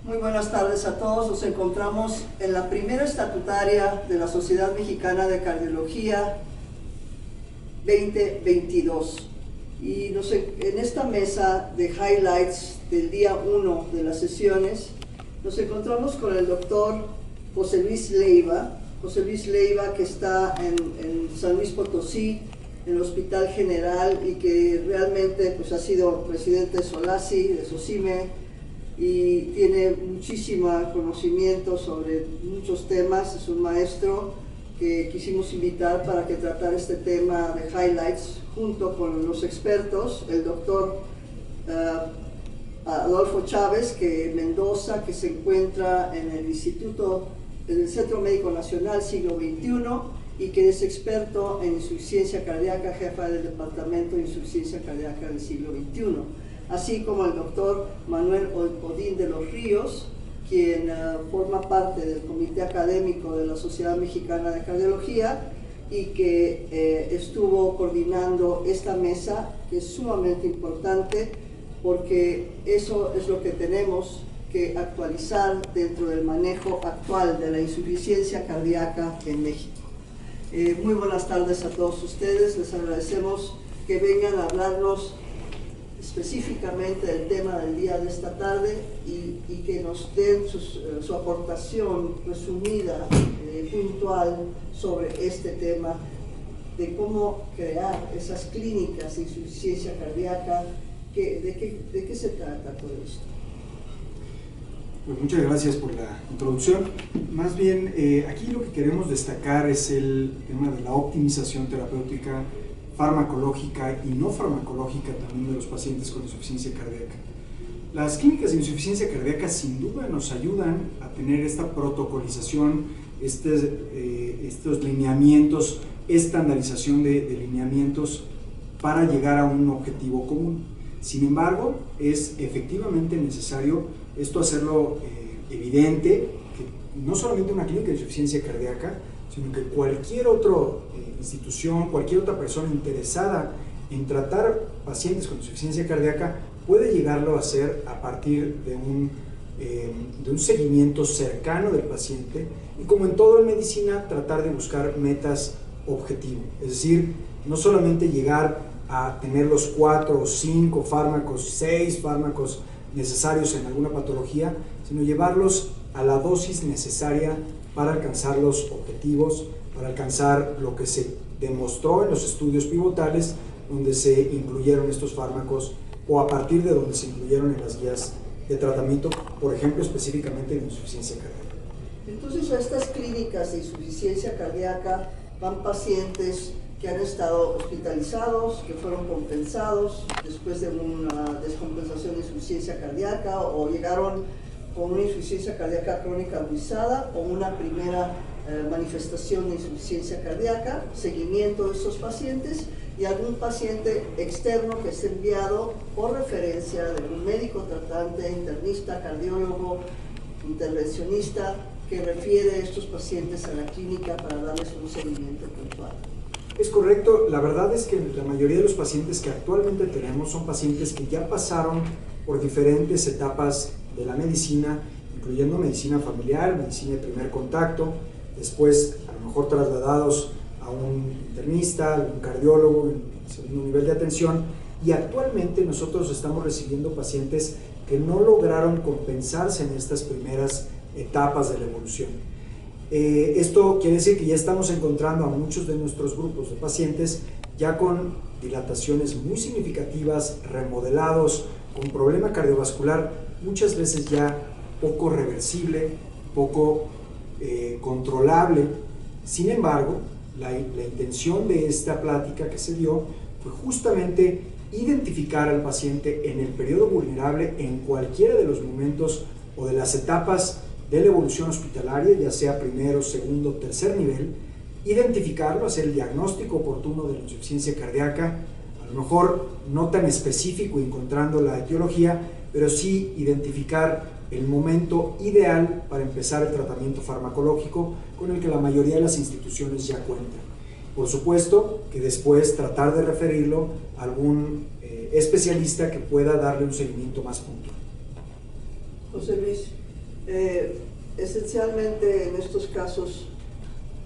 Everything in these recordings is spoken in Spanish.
Muy buenas tardes a todos. Nos encontramos en la primera estatutaria de la Sociedad Mexicana de Cardiología 2022. Y en esta mesa de highlights del día 1 de las sesiones, nos encontramos con el doctor José Luis Leiva. José Luis Leiva, que está en San Luis Potosí, en el Hospital General, y que realmente pues, ha sido presidente de SOLACI, de SOCIME, y tiene muchísimo conocimiento sobre muchos temas. Es un maestro que quisimos invitar para que tratara este tema de highlights junto con los expertos, el doctor Adolfo Chávez, que Mendoza, que se encuentra en el Centro Médico Nacional Siglo XXI y que es experto en insuficiencia cardíaca, jefa del Departamento de Insuficiencia Cardíaca del Siglo XXI, así como el doctor Manuel Odín de los Ríos, quien forma parte del Comité Académico de la Sociedad Mexicana de Cardiología y que estuvo coordinando esta mesa, que es sumamente importante porque eso es lo que tenemos que actualizar dentro del manejo actual de la insuficiencia cardíaca en México. Muy buenas tardes a todos ustedes. Les agradecemos que vengan a hablarnos específicamente del tema del día de esta tarde y que nos den su aportación resumida, puntual sobre este tema de cómo crear esas clínicas de insuficiencia cardíaca. ¿De qué se trata todo esto? Pues muchas gracias por la introducción. Más bien, aquí lo que queremos destacar es el tema de la optimización terapéutica farmacológica y no farmacológica también de los pacientes con insuficiencia cardíaca. Las clínicas de insuficiencia cardíaca sin duda nos ayudan a tener esta protocolización, estos lineamientos, estandarización de lineamientos para llegar a un objetivo común. Sin embargo, es efectivamente necesario esto hacerlo evidente, que no solamente una clínica de insuficiencia cardíaca, sino que cualquier otra institución, cualquier otra persona interesada en tratar pacientes con insuficiencia cardíaca puede llegarlo a hacer a partir de un seguimiento cercano del paciente y, como en todo en medicina, tratar de buscar metas objetivo. Es decir, no solamente llegar a tener los 4 o 5 fármacos, 6 fármacos necesarios en alguna patología, sino llevarlos a la dosis necesaria para alcanzar los objetivos, para alcanzar lo que se demostró en los estudios pivotales donde se incluyeron estos fármacos o a partir de donde se incluyeron en las guías de tratamiento, por ejemplo, específicamente en insuficiencia cardíaca. Entonces, a estas clínicas de insuficiencia cardíaca van pacientes que han estado hospitalizados, que fueron compensados después de una descompensación de insuficiencia cardíaca o llegaron con una insuficiencia cardíaca crónica agudizada o una primera manifestación de insuficiencia cardíaca, seguimiento de estos pacientes y algún paciente externo que es enviado por referencia de un médico tratante, internista, cardiólogo, intervencionista, que refiere a estos pacientes a la clínica para darles un seguimiento puntual. Es correcto. La verdad es que la mayoría de los pacientes que actualmente tenemos son pacientes que ya pasaron por diferentes etapas de la medicina, incluyendo medicina familiar, medicina de primer contacto, después a lo mejor trasladados a un internista, a un cardiólogo en segundo nivel de atención, y actualmente nosotros estamos recibiendo pacientes que no lograron compensarse en estas primeras etapas de la evolución. Esto quiere decir que ya estamos encontrando a muchos de nuestros grupos de pacientes ya con dilataciones muy significativas, remodelados, con problema cardiovascular, muchas veces ya poco reversible, poco controlable. Sin embargo, la intención de esta plática que se dio fue justamente identificar al paciente en el periodo vulnerable en cualquiera de los momentos o de las etapas de la evolución hospitalaria, ya sea primero, segundo, tercer nivel, identificarlo, hacer el diagnóstico oportuno de la insuficiencia cardíaca, a lo mejor no tan específico encontrando la etiología, pero sí identificar el momento ideal para empezar el tratamiento farmacológico con el que la mayoría de las instituciones ya cuentan. Por supuesto que después tratar de referirlo a algún especialista que pueda darle un seguimiento más puntual. José Luis, Esencialmente en estos casos,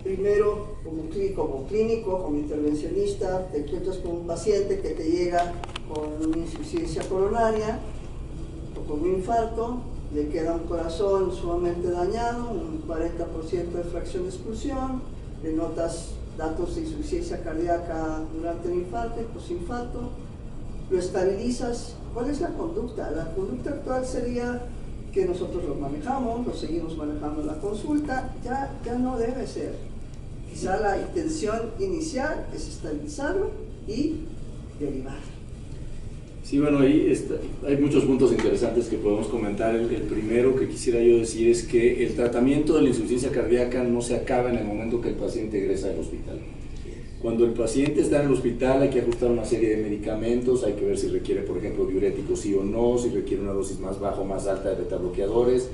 primero como clínico, como intervencionista, te encuentras con un paciente que te llega con una insuficiencia coronaria o con un infarto, le queda un corazón sumamente dañado, un 40% de fracción de expulsión, le notas datos de insuficiencia cardíaca durante el infarto y posinfarto, lo estabilizas. ¿Cuál es la conducta? La conducta actual sería que nosotros lo manejamos, lo seguimos manejando en la consulta, ya no debe ser. Quizá la intención inicial es estabilizarlo y derivar. Sí, bueno, ahí hay muchos puntos interesantes que podemos comentar. El primero que quisiera yo decir es que el tratamiento de la insuficiencia cardíaca no se acaba en el momento que el paciente ingresa al hospital. Cuando el paciente está en el hospital hay que ajustar una serie de medicamentos, hay que ver si requiere, por ejemplo, diuréticos sí o no, si requiere una dosis más baja o más alta de betabloqueadores,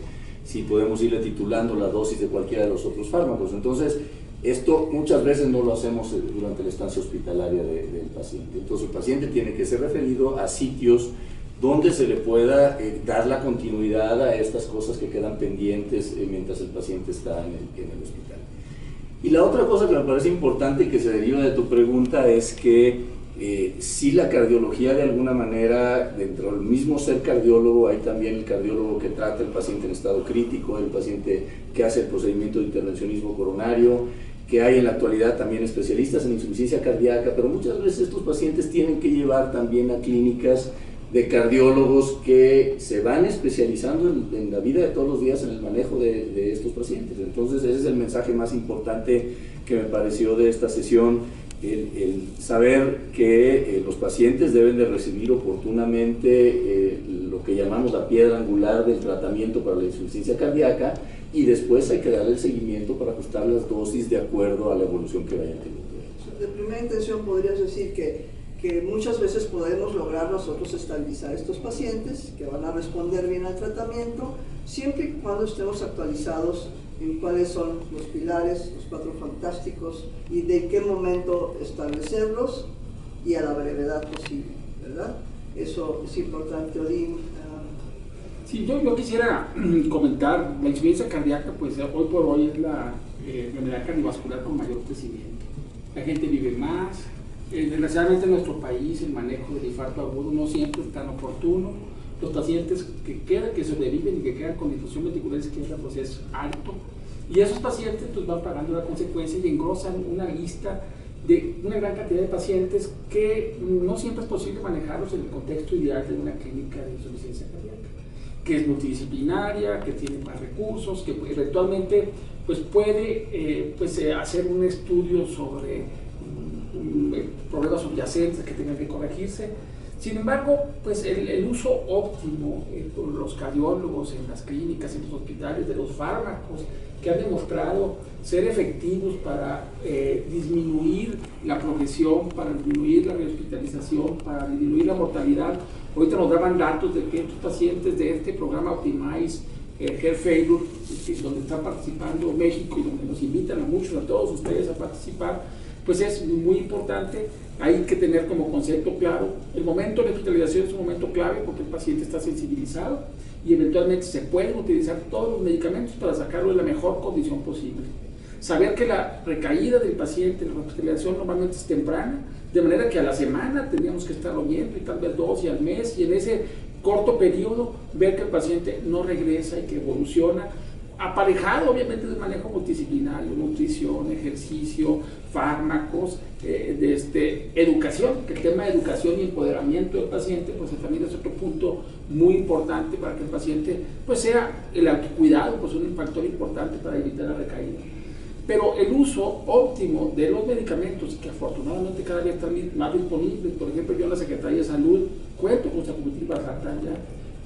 si podemos irle titulando la dosis de cualquiera de los otros fármacos. Entonces, esto muchas veces no lo hacemos durante la estancia hospitalaria del paciente. Entonces, el paciente tiene que ser referido a sitios donde se le pueda dar la continuidad a estas cosas que quedan pendientes mientras el paciente está en el hospital. Y la otra cosa que me parece importante y que se deriva de tu pregunta es que si la cardiología de alguna manera, dentro del mismo ser cardiólogo, hay también el cardiólogo que trata el paciente en estado crítico, el paciente que hace el procedimiento de intervencionismo coronario, que hay en la actualidad también especialistas en insuficiencia cardíaca, pero muchas veces estos pacientes tienen que llevar también a clínicas de cardiólogos que se van especializando en la vida de todos los días en el manejo de estos pacientes. Entonces ese es el mensaje más importante que me pareció de esta sesión, el saber que los pacientes deben de recibir oportunamente lo que llamamos la piedra angular del tratamiento para la insuficiencia cardíaca, y después hay que darle el seguimiento para ajustar las dosis de acuerdo a la evolución que vayan teniendo. De primera intención podrías decir que muchas veces podemos lograr nosotros estabilizar estos pacientes que van a responder bien al tratamiento, siempre y cuando estemos actualizados en cuáles son los pilares, los 4 fantásticos y de qué momento establecerlos y a la brevedad posible, ¿verdad? Eso es importante, Odín. Sí, yo quisiera comentar, la insuficiencia cardíaca, pues hoy por hoy es la enfermedad cardiovascular con mayor crecimiento. La gente vive más. Desgraciadamente en nuestro país el manejo del infarto agudo no siempre es tan oportuno. Los pacientes que sobreviven y que quedan con difusión ventricular izquierda pues es alto, y esos pacientes pues van pagando la consecuencia y engrosan una lista de una gran cantidad de pacientes que no siempre es posible manejarlos en el contexto ideal de una clínica de insuficiencia cardíaca, que es multidisciplinaria, que tiene más recursos, que eventualmente pues puede hacer un estudio sobre problemas subyacentes que tengan que corregirse. Sin embargo, pues el uso óptimo por los cardiólogos en las clínicas, en los hospitales, de los fármacos que han demostrado ser efectivos para disminuir la progresión, para disminuir la rehospitalización, para disminuir la mortalidad. Ahorita nos daban datos de que estos pacientes de este programa Optimize Heart Failure, donde está participando México y donde nos invitan a muchos, a todos ustedes a participar, pues es muy importante. Hay que tener como concepto claro, el momento de hospitalización es un momento clave porque el paciente está sensibilizado y eventualmente se pueden utilizar todos los medicamentos para sacarlo de la mejor condición posible. Saber que la recaída del paciente en la hospitalización normalmente es temprana, de manera que a la semana tendríamos que estarlo viendo, y tal vez 2 y al mes, y en ese corto periodo ver que el paciente no regresa y que evoluciona, aparejado obviamente del manejo multidisciplinario, nutrición, ejercicio, fármacos, educación, que el tema de educación y empoderamiento del paciente pues también es otro punto muy importante para que el paciente pues sea el autocuidado, pues un factor importante para evitar la recaída. Pero el uso óptimo de los medicamentos, que afortunadamente cada día están más disponibles, por ejemplo yo en la Secretaría de Salud cuento con sacubitril/valsartán ya,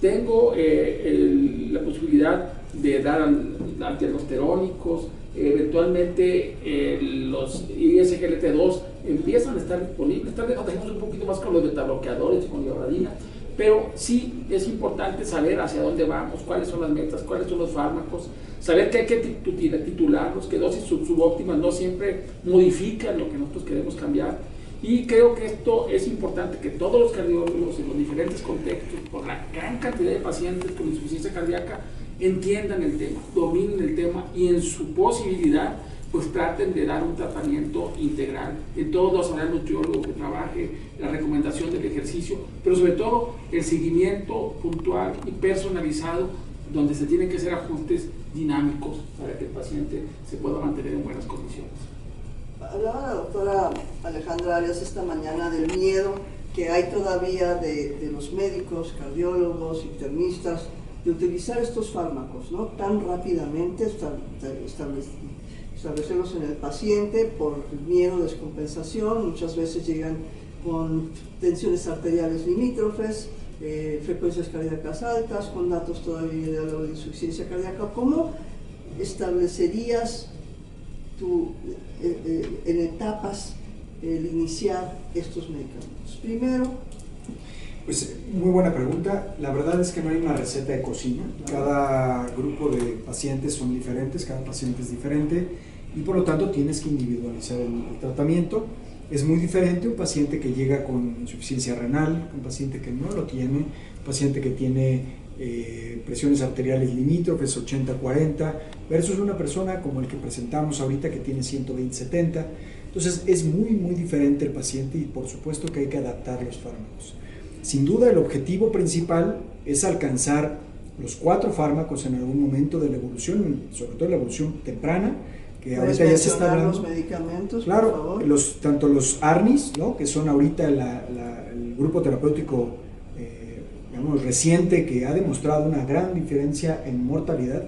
tengo la posibilidad de dar antialdosterónicos, eventualmente los ISGLT2 empiezan a estar disponibles, tal vez nos dejemos un poquito más con los betabloqueadores y con iodadina, pero sí es importante saber hacia dónde vamos, cuáles son las metas, cuáles son los fármacos, saber que hay que titularlos, que dosis subóptimas no siempre modifican lo que nosotros queremos cambiar, Y creo que esto es importante que todos los cardiólogos en los diferentes contextos, por la gran cantidad de pacientes con insuficiencia cardíaca, entiendan el tema, dominen el tema y en su posibilidad pues traten de dar un tratamiento integral en todos los horarios nutriólogos que trabaje, la recomendación del ejercicio, pero sobre todo el seguimiento puntual y personalizado, donde se tienen que hacer ajustes dinámicos para que el paciente se pueda mantener en buenas condiciones. Hablaba la doctora Alejandra Arias esta mañana del miedo que hay todavía de los médicos, cardiólogos, internistas, de utilizar estos fármacos, ¿no? Tan rápidamente, establecerlos en el paciente por el miedo de descompensación. Muchas veces llegan con tensiones arteriales limítrofes, frecuencias cardíacas altas, con datos todavía de algo de insuficiencia cardíaca. ¿Cómo establecerías en etapas el iniciar estos medicamentos? Primero, pues muy buena pregunta. La verdad es que no hay una receta de cocina. Cada grupo de pacientes son diferentes, cada paciente es diferente y por lo tanto tienes que individualizar el tratamiento. Es muy diferente un paciente que llega con insuficiencia renal, un paciente que no lo tiene, un paciente que tiene presiones arteriales limítrofes 80-40 versus una persona como el que presentamos ahorita que tiene 120-70. Entonces es muy diferente el paciente y por supuesto que hay que adaptar los fármacos. Sin duda el objetivo principal es alcanzar los 4 fármacos en algún momento de la evolución, sobre todo la evolución temprana, que ahorita ya se está hablando. Los medicamentos, claro, por favor. Tanto los ARNIs, ¿no? Que son ahorita el grupo terapéutico digamos, reciente que ha demostrado una gran diferencia en mortalidad,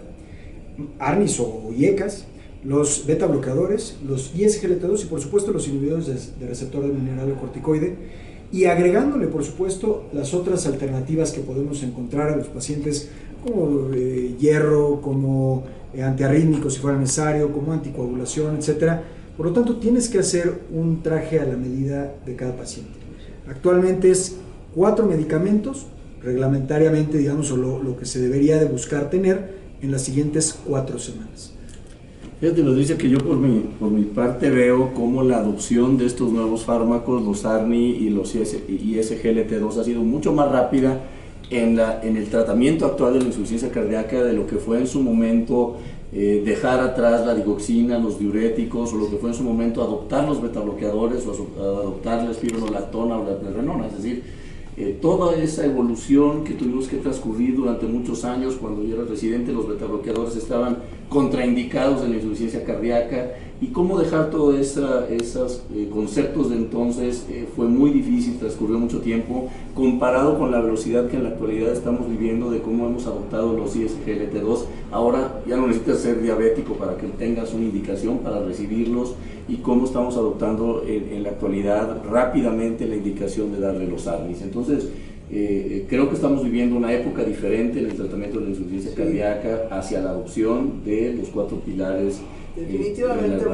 ARNIs o IECAS, los beta bloqueadores, los ISGLT2 y por supuesto los inhibidores de receptor de mineralocorticoide, y agregándole por supuesto las otras alternativas que podemos encontrar a los pacientes como hierro, como antiarrítmicos si fuera necesario, como anticoagulación, etc. Por lo tanto tienes que hacer un traje a la medida de cada paciente. Actualmente es 4 medicamentos reglamentariamente, digamos, o lo que se debería de buscar tener en las siguientes 4 semanas. Fíjate, nos dice que yo por mi parte veo cómo la adopción de estos nuevos fármacos, los ARNI y los ISGLT2, ha sido mucho más rápida en el tratamiento actual de la insuficiencia cardíaca de lo que fue en su momento dejar atrás la digoxina, los diuréticos, o lo que fue en su momento adoptar los betabloqueadores o adoptar la espironolactona o la eplerenona. Es decir, toda esa evolución que tuvimos que transcurrir durante muchos años. Cuando yo era residente, los betabloqueadores estaban contraindicados en la insuficiencia cardíaca, y cómo dejar todos esos conceptos de entonces fue muy difícil, transcurrió mucho tiempo, comparado con la velocidad que en la actualidad estamos viviendo de cómo hemos adoptado los ISGLT2. Ahora ya no necesitas ser diabético para que tengas una indicación para recibirlos, y cómo estamos adoptando en la actualidad rápidamente la indicación de darle los ARNIs. Entonces, creo que estamos viviendo una época diferente en el tratamiento de la insuficiencia cardíaca hacia la adopción de los 4 pilares. Definitivamente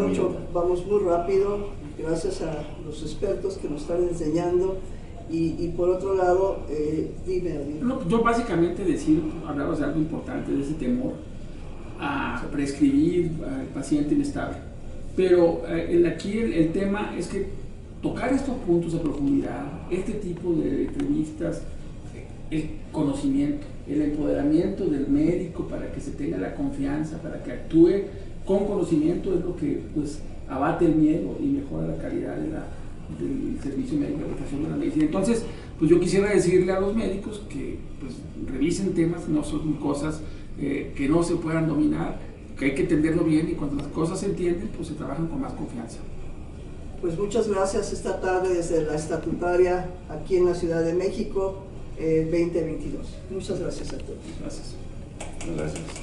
vamos muy rápido, gracias a los expertos que nos están enseñando. Y por otro lado, dime. No, yo básicamente hablabas de algo importante, de ese temor a prescribir al paciente inestable. Pero aquí el tema es que tocar estos puntos de profundidad, este tipo de entrevistas, el conocimiento, el empoderamiento del médico para que se tenga la confianza, para que actúe con conocimiento, es lo que pues abate el miedo y mejora la calidad del servicio médico de aplicación de la medicina. Entonces, pues yo quisiera decirle a los médicos que pues revisen temas, no son cosas que no se puedan dominar, que hay que entenderlo bien, y cuando las cosas se entienden, pues se trabajan con más confianza. Pues muchas gracias esta tarde desde la estatutaria aquí en la Ciudad de México 2022. Muchas gracias a todos. Gracias. Gracias.